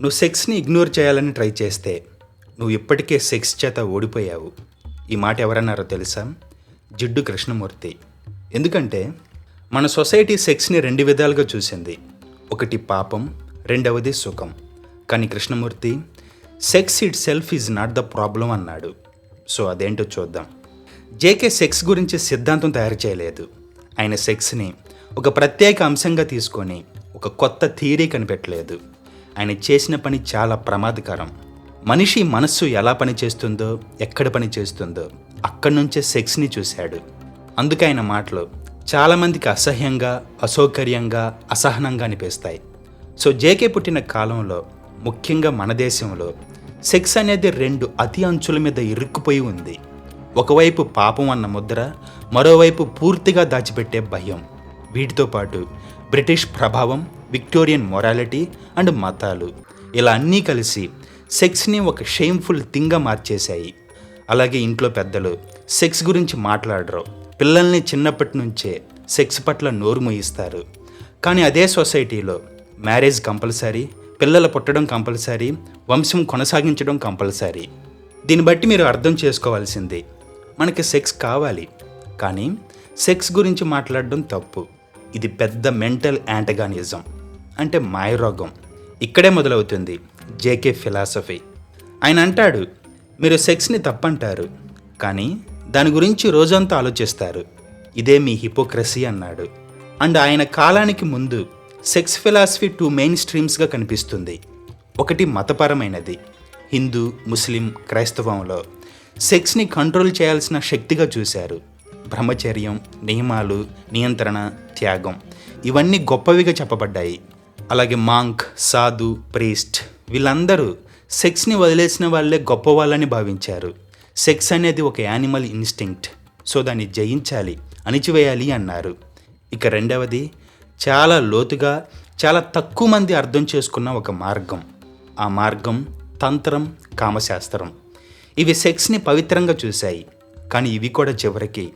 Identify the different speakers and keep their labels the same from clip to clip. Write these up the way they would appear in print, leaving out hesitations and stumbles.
Speaker 1: నువ్వు సెక్స్ని ఇగ్నోర్ చేయాలని ట్రై చేస్తే నువ్వు ఇప్పటికే సెక్స్ చేత ఓడిపోయావు. ఈ మాట ఎవరన్నారో తెలుసా? జిడ్డు కృష్ణమూర్తి. ఎందుకంటే మన సొసైటీ సెక్స్ని రెండు విధాలుగా చూసింది. ఒకటి పాపం, రెండవది సుఖం. కానీ Krishnamurthy sex it self is not the problem అన్నాడు. సో అదేంటో చూద్దాం. జేకే సెక్స్ గురించి సిద్ధాంతం తయారు చేయలేదు. ఆయన సెక్స్ని ఒక ప్రత్యేక అంశంగా తీసుకొని ఒక కొత్త థియరీ కనిపెట్టలేదు. ఆయన చేసిన పని చాలా ప్రమాదకరం. మనిషి మనస్సు ఎలా పనిచేస్తుందో, ఎక్కడ పనిచేస్తుందో అక్కడి నుంచే సెక్స్ని చూశాడు. అందుకే ఆయన మాటలు చాలామందికి అసహ్యంగా, అసౌకర్యంగా, అసహనంగా అనిపిస్తాయి. సో జేకే పుట్టిన కాలంలో, ముఖ్యంగా మన దేశంలో సెక్స్ అనేది రెండు అతి అంచుల మీద ఇరుక్కుపోయి ఉంది. ఒకవైపు పాపం అన్న ముద్ర, మరోవైపు పూర్తిగా దాచిపెట్టే భయం. వీటితో పాటు బ్రిటిష్ ప్రభావం, విక్టోరియన్ మొరాలిటీ అండ్ మతాలు, ఇలా అన్నీ కలిసి సెక్స్ని ఒక షేమ్ఫుల్ థింగ్గా మార్చేశాయి. అలాగే ఇంట్లో పెద్దలు సెక్స్ గురించి మాట్లాడరు. పిల్లల్ని చిన్నప్పటి నుంచే సెక్స్ పట్ల నోరు మూయిస్తారు. కానీ అదే సొసైటీలో మ్యారేజ్ కంపల్సరీ, పిల్లలు పుట్టడం కంపల్సరీ, వంశం కొనసాగించడం కంపల్సరీ. దీన్ని బట్టి మీరు అర్థం చేసుకోవాల్సింది, మనకి సెక్స్ కావాలి, కానీ సెక్స్ గురించి మాట్లాడడం తప్పు. ఇది పెద్ద మెంటల్ యాంటగానిజం, అంటే మాయరోగం. ఇక్కడే మొదలవుతుంది జేకే ఫిలాసఫీ. ఆయన అంటాడు, మీరు సెక్స్ని తప్పంటారు, కానీ దాని గురించి రోజంతా ఆలోచిస్తారు. ఇదే మీ హిపోక్రసీ అన్నాడు. అండ్ ఆయన కాలానికి ముందు సెక్స్ ఫిలాసఫీ టూ మెయిన్ స్ట్రీమ్స్గా కనిపిస్తుంది. ఒకటి మతపరమైనది. హిందూ, ముస్లిం, క్రైస్తవంలో సెక్స్ని కంట్రోల్ చేయాల్సిన శక్తిగా చూశారు. బ్రహ్మచర్యం, నియమాలు, నియంత్రణ, త్యాగం ఇవన్నీ గొప్పవిగా చెప్పబడ్డాయి. అలాగే మాంక్, సాధు, ప్రీస్ట్ వీళ్ళందరూ సెక్స్ని వదిలేసిన వాళ్ళే గొప్ప వాళ్ళని భావించారు. సెక్స్ అనేది ఒక యానిమల్ ఇన్స్టింక్ట్, సో దాన్ని జయించాలి, అణిచివేయాలి అన్నారు. ఇక రెండవది చాలా లోతుగా, చాలా తక్కువ మంది అర్థం చేసుకున్న ఒక మార్గం. ఆ మార్గం తంత్రం, కామశాస్త్రం. ఇవి సెక్స్ని పవిత్రంగా చూశాయి, కానీ ఇవి కూడా చివరికి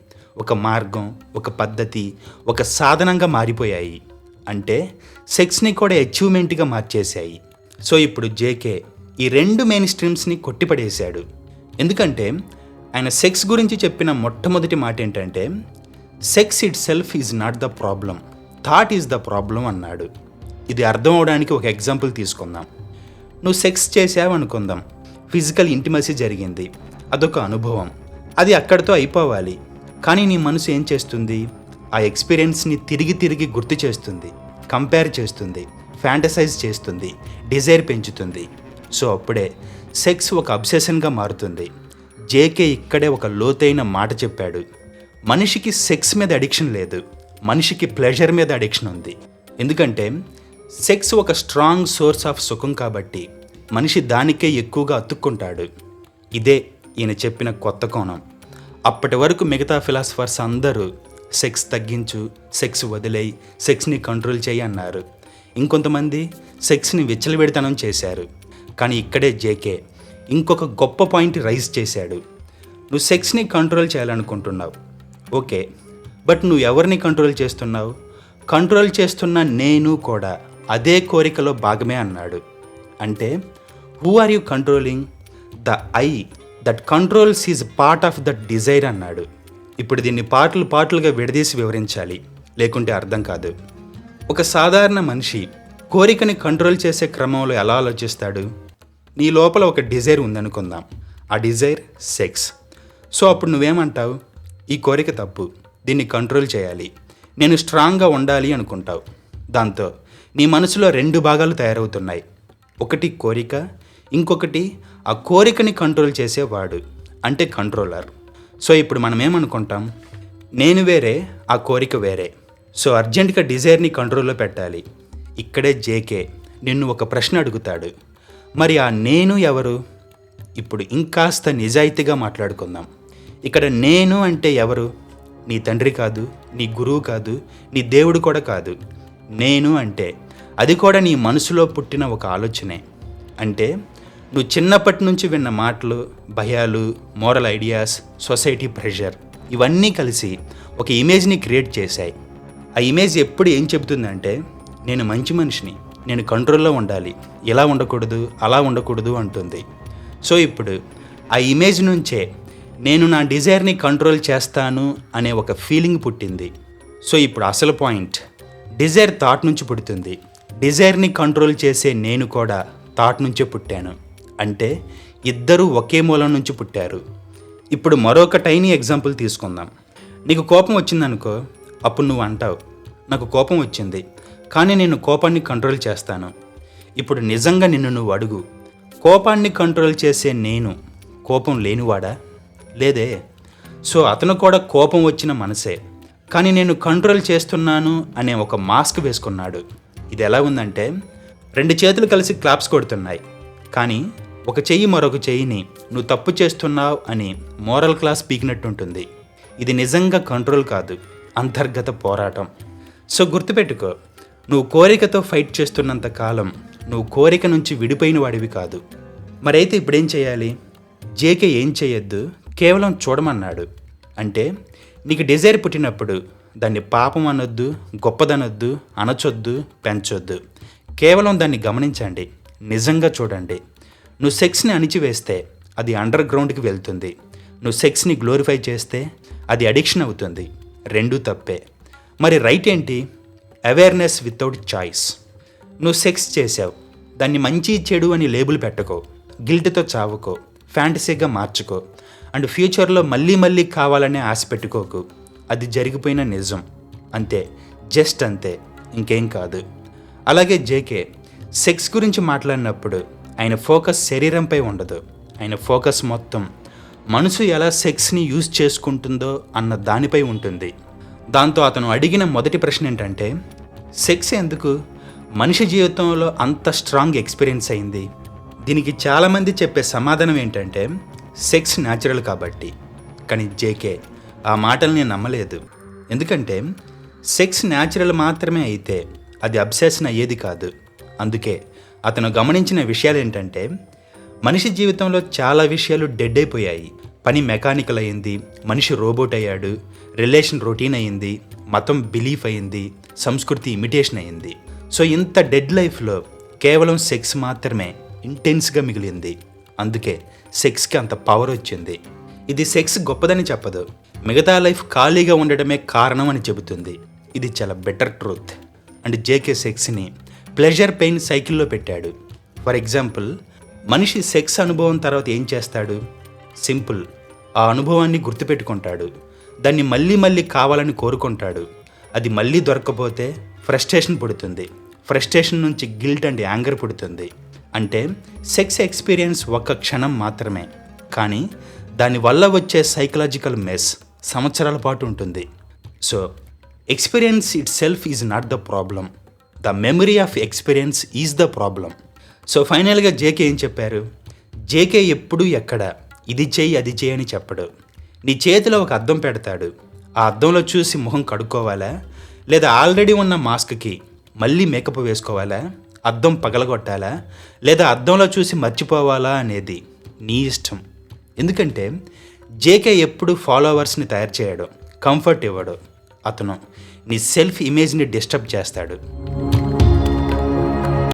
Speaker 1: ఒక మార్గం, ఒక పద్ధతి, ఒక సాధనంగా మారిపోయాయి. అంటే సెక్స్ని కూడా అచీవ్మెంట్గా మార్చేశాయి. సో ఇప్పుడు జేకే ఈ రెండు మెయిన్ స్ట్రీమ్స్ని కొట్టిపడేశాడు. ఎందుకంటే ఆయన సెక్స్ గురించి చెప్పిన మొట్టమొదటి మాట ఏంటంటే, sex it self is not the problem, thought is the problem అన్నాడు. ఇది అర్థం అవడానికి ఒక ఎగ్జాంపుల్ తీసుకుందాం. నువ్వు సెక్స్ చేసావు అనుకుందాం, ఫిజికల్ ఇంటిమసీ జరిగింది, అదొక అనుభవం, అది అక్కడితో అయిపోవాలి. కానీ నీ మనసు ఏం చేస్తుంది? ఆ ఎక్స్పీరియన్స్ని తిరిగి తిరిగి గుర్తు చేస్తుంది, కంపేర్ చేస్తుంది, ఫ్యాంటసైజ్ చేస్తుంది, డిజైర్ పెంచుతుంది. సో అప్పుడే సెక్స్ ఒక అబ్సెషన్గా మారుతుంది. జేకే ఇక్కడే ఒక లోతైన మాట చెప్పాడు. మనిషికి సెక్స్ మీద అడిక్షన్ లేదు, మనిషికి ప్లెజర్ మీద అడిక్షన్ ఉంది. ఎందుకంటే సెక్స్ ఒక స్ట్రాంగ్ సోర్స్ ఆఫ్ సుఖం కాబట్టి మనిషి దానికే ఎక్కువగా అతుక్కుంటాడు. ఇదే ఈయన చెప్పిన కొత్త కోణం. అప్పటి వరకు మిగతా ఫిలాసఫర్స్ అందరూ సెక్స్ తగ్గించు, సెక్స్ వదిలేయి, సెక్స్ని కంట్రోల్ చేయి అన్నారు. ఇంకొంతమంది సెక్స్ని విచ్చలవిడితనం చేశారు. కానీ ఇక్కడే జేకే ఇంకొక గొప్ప పాయింట్ రైజ్ చేశాడు. నువ్వు సెక్స్ని కంట్రోల్ చేయాలనుకుంటున్నావు, ఓకే, బట్ నువ్వు ఎవరిని కంట్రోల్ చేస్తున్నావు? కంట్రోల్ చేస్తున్న నేను కూడా అదే కోరికలో భాగమే అన్నాడు. అంటే who are you controlling? The I that controls is part of that desire అన్నాడు. ఇప్పుడు దీన్ని పార్ట్లుగా విడదీసి వివరించాలి, లేకుంటే అర్థం కాదు. ఒక సాధారణ మనిషి కోరికని కంట్రోల్ చేసే క్రమంలో ఎలా ఆలోచిస్తాడు? నీ లోపల ఒక డిజైర్ ఉందనుకుందాం, ఆ డిజైర్ సెక్స్. సో అప్పుడు నువ్వేమంటావు? ఈ కోరిక తప్పు, దీన్ని కంట్రోల్ చేయాలి, నేను స్ట్రాంగ్గా ఉండాలి అనుకుంటావు. దాంతో నీ మనసులో రెండు భాగాలు తయారవుతున్నాయి. ఒకటి కోరిక, ఇంకొకటి ఆ కోరికని కంట్రోల్ చేసేవాడు, అంటే కంట్రోలర్. సో ఇప్పుడు మనం ఏమనుకుంటాం? నేను వేరే, ఆ కోరిక వేరే. సో అర్జెంటుగా డిజైర్ని కంట్రోల్లో పెట్టాలి. ఇక్కడే జేకే నిన్ను ఒక ప్రశ్న అడుగుతాడు, మరి ఆ నేను ఎవరు? ఇప్పుడు ఇంకాస్త నిజాయితీగా మాట్లాడుకుందాం. ఇక్కడ నేను అంటే ఎవరు? నీ తండ్రి కాదు, నీ గురువు కాదు, నీ దేవుడు కూడా కాదు. నేను అంటే అది కూడా నీ మనసులో పుట్టిన ఒక ఆలోచనే. అంటే నువ్వు చిన్నప్పటి నుంచి విన్న మాటలు, భయాలు, మోరల్ ఐడియాస్, సొసైటీ ప్రెషర్ ఇవన్నీ కలిసి ఒక ఇమేజ్ని క్రియేట్ చేశాయి. ఆ ఇమేజ్ ఎప్పుడు ఏం చెబుతుందంటే, నేను మంచి మనిషిని, నేను కంట్రోల్లో ఉండాలి, ఇలా ఉండకూడదు, అలా ఉండకూడదు అంటుంది. సో ఇప్పుడు ఆ ఇమేజ్ నుంచే నేను నా డిజైర్ని కంట్రోల్ చేస్తాను అనే ఒక ఫీలింగ్ పుట్టింది. సో ఇప్పుడు అసలు పాయింట్, డిజైర్ థాట్ నుంచి పుడుతుంది. డిజైర్ని కంట్రోల్ చేసే నేను కూడా థాట్ నుంచే పుట్టాను. అంటే ఇద్దరూ ఒకే మూలం నుంచి పుట్టారు. ఇప్పుడు మరొక టైనీ ఎగ్జాంపుల్ తీసుకుందాం. నీకు కోపం వచ్చిందనుకో, అప్పుడు నువ్వు అంటావు, నాకు కోపం వచ్చింది కానీ నేను కోపాన్ని కంట్రోల్ చేస్తాను. ఇప్పుడు నిజంగా నిన్ను నువ్వు అడుగు, కోపాన్ని కంట్రోల్ చేసే నేను కోపం లేనివాడా? లేదే. సో అతను కూడా కోపం వచ్చిన మనసే, కానీ నేను కంట్రోల్ చేస్తున్నాను అనే ఒక మాస్క్ వేసుకున్నాడు. ఇది ఎలా ఉందంటే, రెండు చేతులు కలిసి క్లాప్స్ కొడుతున్నాయి, కానీ ఒక చెయ్యి మరొక చెయ్యిని నువ్వు తప్పు చేస్తున్నావు అని మోరల్ క్లాస్ పీకినట్టుంటుంది. ఇది నిజంగా కంట్రోల్ కాదు, అంతర్గత పోరాటం. సో గుర్తుపెట్టుకో, నువ్వు కోరికతో ఫైట్ చేస్తున్నంత కాలం నువ్వు కోరిక నుంచి విడిపోయిన వాడివి కాదు. మరైతే ఇప్పుడేం చేయాలి? జేకే ఏం చేయొద్దు, కేవలం చూడమన్నాడు. అంటే నీకు డిజైర్ పుట్టినప్పుడు దాన్ని పాపం అనొద్దు, గొప్పదనొద్దు, అనచొద్దు, పెంచొద్దు. కేవలం దాన్ని గమనించండి, నిజంగా చూడండి. నువ్వు సెక్స్ని అణిచివేస్తే అది అండర్ గ్రౌండ్కి వెళ్తుంది. నువ్వు సెక్స్ని గ్లోరిఫై చేస్తే అది అడిక్షన్ అవుతుంది. రెండూ తప్పే. మరి రైట్ ఏంటి? Awareness without choice. నువ్వు సెక్స్ చేసావు, దాన్ని మంచి చెడు అని లేబుల్ పెట్టుకో, గిల్ట్తో చావుకో, ఫ్యాంటసీగా మార్చుకో, అండ్ ఫ్యూచర్లో మళ్ళీ మళ్ళీ కావాలనే ఆశ పెట్టుకోకు. అది జరిగిపోయిన నిజం, అంతే, జస్ట్ అంతే, ఇంకేం కాదు. అలాగే జేకే సెక్స్ గురించి మాట్లాడినప్పుడు ఆయన ఫోకస్ శరీరంపై ఉండదు. ఆయన ఫోకస్ మొత్తం మనసు ఎలా సెక్స్ని యూజ్ చేసుకుంటుందో అన్న దానిపై ఉంటుంది. దాంతో అతను అడిగిన మొదటి ప్రశ్న ఏంటంటే, సెక్స్ ఎందుకు మనిషి జీవితంలో అంత స్ట్రాంగ్ ఎక్స్పీరియన్స్ అయింది? దీనికి చాలామంది చెప్పే సమాధానం ఏంటంటే, సెక్స్ న్యాచురల్ కాబట్టి. కానీ జేకే ఆ మాటల్ని నమ్మలేదు. ఎందుకంటే సెక్స్ న్యాచురల్ మాత్రమే అయితే అది అబ్సెషన్ అయ్యేది కాదు. అందుకే అతను గమనించిన విషయాలు ఏంటంటే, మనిషి జీవితంలో చాలా విషయాలు డెడ్ అయిపోయాయి. పని మెకానికల్ అయింది, మనిషి రోబోట్ అయ్యాడు, రిలేషన్ రొటీన్ అయింది, మతం బిలీఫ్ అయింది, సంస్కృతి ఇమిటేషన్ అయింది. సో ఇంత డెడ్ లైఫ్లో కేవలం సెక్స్ మాత్రమే ఇంటెన్స్గా మిగిలింది. అందుకే సెక్స్కి అంత పవర్ వచ్చింది. ఇది సెక్స్ గొప్పదని చెప్పదు, మిగతా లైఫ్ ఖాళీగా ఉండడమే కారణం అని చెబుతుంది. ఇది చాలా బెటర్ ట్రూత్. అండ్ జేకే సెక్స్ని ప్లెజర్ పెయిన్ సైకిల్లో పెట్టాడు. ఫర్ ఎగ్జాంపుల్, మనిషి సెక్స్ అనుభవం తర్వాత ఏం చేస్తాడు? సింపుల్, ఆ అనుభవాన్ని గుర్తుపెట్టుకుంటాడు, దాన్ని మళ్ళీ మళ్ళీ కావాలని కోరుకుంటాడు. అది మళ్ళీ దొరకకపోతే ఫ్రస్ట్రేషన్ పుడుతుంది, ఫ్రస్ట్రేషన్ నుంచి గిల్ట్ అండ్ యాంగర్ పుడుతుంది. అంటే సెక్స్ ఎక్స్పీరియన్స్ ఒక్క క్షణం మాత్రమే, కానీ దానివల్ల వచ్చే సైకలాజికల్ మెస్ సంవత్సరాల పాటు ఉంటుంది. So experience it self is not the problem, the memory of experience is the problem. So ఫైనల్గా జేకే ఏం చెప్పారు? జేకే ఎప్పుడూ ఎక్కడ ఇది చేయి అది చేయి అని చెప్పడు. నీ చేతిలో ఒక అద్దం పెడతాడు, ఆ అద్దంలో చూసి మొహం కడుక్కోవాలా, లేదా ఆల్రెడీ ఉన్న మాస్క్కి మళ్ళీ మేకప్ వేసుకోవాలా, అద్దం పగలగొట్టాలా, లేదా అద్దంలో చూసి మర్చిపోవాలా అనేది నీ ఇష్టం. ఎందుకంటే జేకే ఎప్పుడు ఫాలోవర్స్ని తయారు చేయడు, కంఫర్ట్ ఇవ్వడు. అతను నీ సెల్ఫ్ ఇమేజ్ని డిస్టర్బ్ చేస్తాడు.